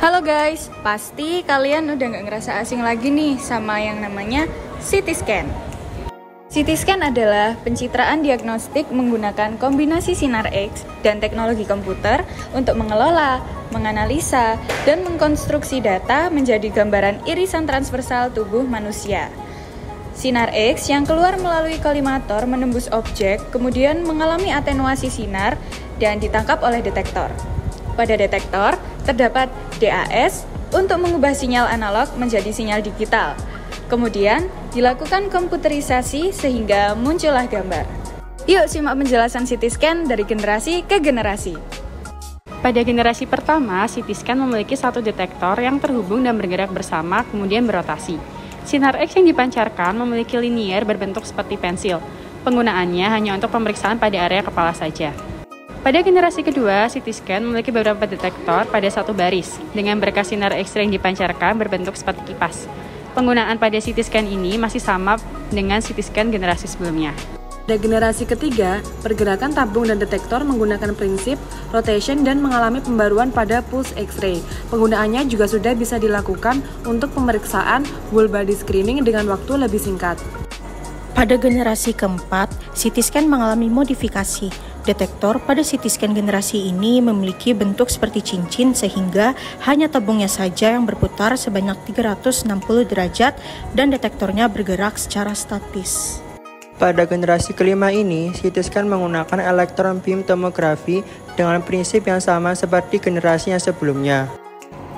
Halo guys, pasti kalian udah gak ngerasa asing lagi nih sama yang namanya CT scan. CT scan adalah pencitraan diagnostik menggunakan kombinasi sinar X dan teknologi komputer untuk mengelola, menganalisa, dan mengkonstruksi data menjadi gambaran irisan transversal tubuh manusia. Sinar X yang keluar melalui kolimator menembus objek, kemudian mengalami atenuasi sinar dan ditangkap oleh detektor. Pada detektor, terdapat DAS untuk mengubah sinyal analog menjadi sinyal digital. Kemudian, dilakukan komputerisasi sehingga muncullah gambar. Yuk simak penjelasan CT scan dari generasi ke generasi. Pada generasi pertama, CT scan memiliki satu detektor yang terhubung dan bergerak bersama, kemudian berotasi. Sinar X yang dipancarkan memiliki linier berbentuk seperti pensil. Penggunaannya hanya untuk pemeriksaan pada area kepala saja. Pada generasi kedua, CT scan memiliki beberapa detektor pada satu baris, dengan berkas sinar X-ray yang dipancarkan berbentuk seperti kipas. Penggunaan pada CT scan ini masih sama dengan CT scan generasi sebelumnya. Pada generasi ketiga, pergerakan tabung dan detektor menggunakan prinsip rotation dan mengalami pembaruan pada pulse X-ray. Penggunaannya juga sudah bisa dilakukan untuk pemeriksaan whole body screening dengan waktu lebih singkat. Pada generasi keempat, CT scan mengalami modifikasi. Detektor pada CT scan generasi ini memiliki bentuk seperti cincin sehingga hanya tabungnya saja yang berputar sebanyak 360 derajat dan detektornya bergerak secara statis. Pada generasi kelima ini, CT scan menggunakan elektron beam tomografi dengan prinsip yang sama seperti generasi yang sebelumnya.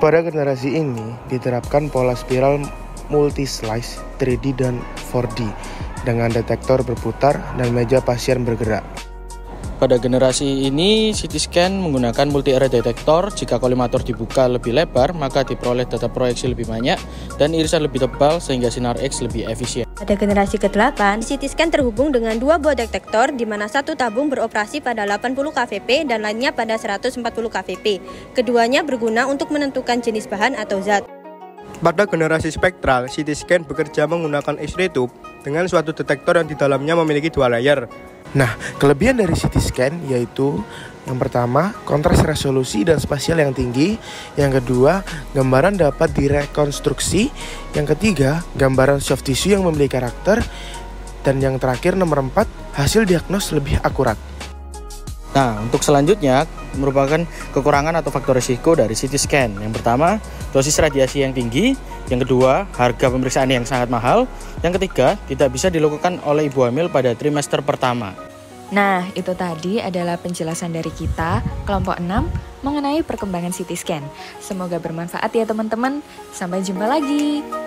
Pada generasi ini diterapkan pola spiral multi-slice 3D dan 4D dengan detektor berputar dan meja pasien bergerak. Pada generasi ini, CT scan menggunakan multi-area detektor. Jika kolimator dibuka lebih lebar, maka diperoleh data proyeksi lebih banyak dan irisan lebih tebal sehingga sinar X lebih efisien. Pada generasi ke-8, CT scan terhubung dengan dua buah detektor di mana satu tabung beroperasi pada 80 kVp dan lainnya pada 140 kVp. Keduanya berguna untuk menentukan jenis bahan atau zat. Pada generasi spektral, CT scan bekerja menggunakan X-ray tube dengan suatu detektor yang di dalamnya memiliki dua layer. Nah, kelebihan dari CT scan yaitu yang pertama, kontras resolusi dan spasial yang tinggi. Yang kedua, gambaran dapat direkonstruksi. Yang ketiga, gambaran soft tissue yang memiliki karakter. Dan yang terakhir, nomor 4, hasil diagnos lebih akurat. Nah, untuk selanjutnya merupakan kekurangan atau faktor risiko dari CT scan. Yang pertama, dosis radiasi yang tinggi. Yang kedua, harga pemeriksaan yang sangat mahal. Yang ketiga, tidak bisa dilakukan oleh ibu hamil pada trimester pertama. Nah, itu tadi adalah penjelasan dari kita, kelompok 6, mengenai perkembangan CT scan. Semoga bermanfaat ya teman-teman. Sampai jumpa lagi.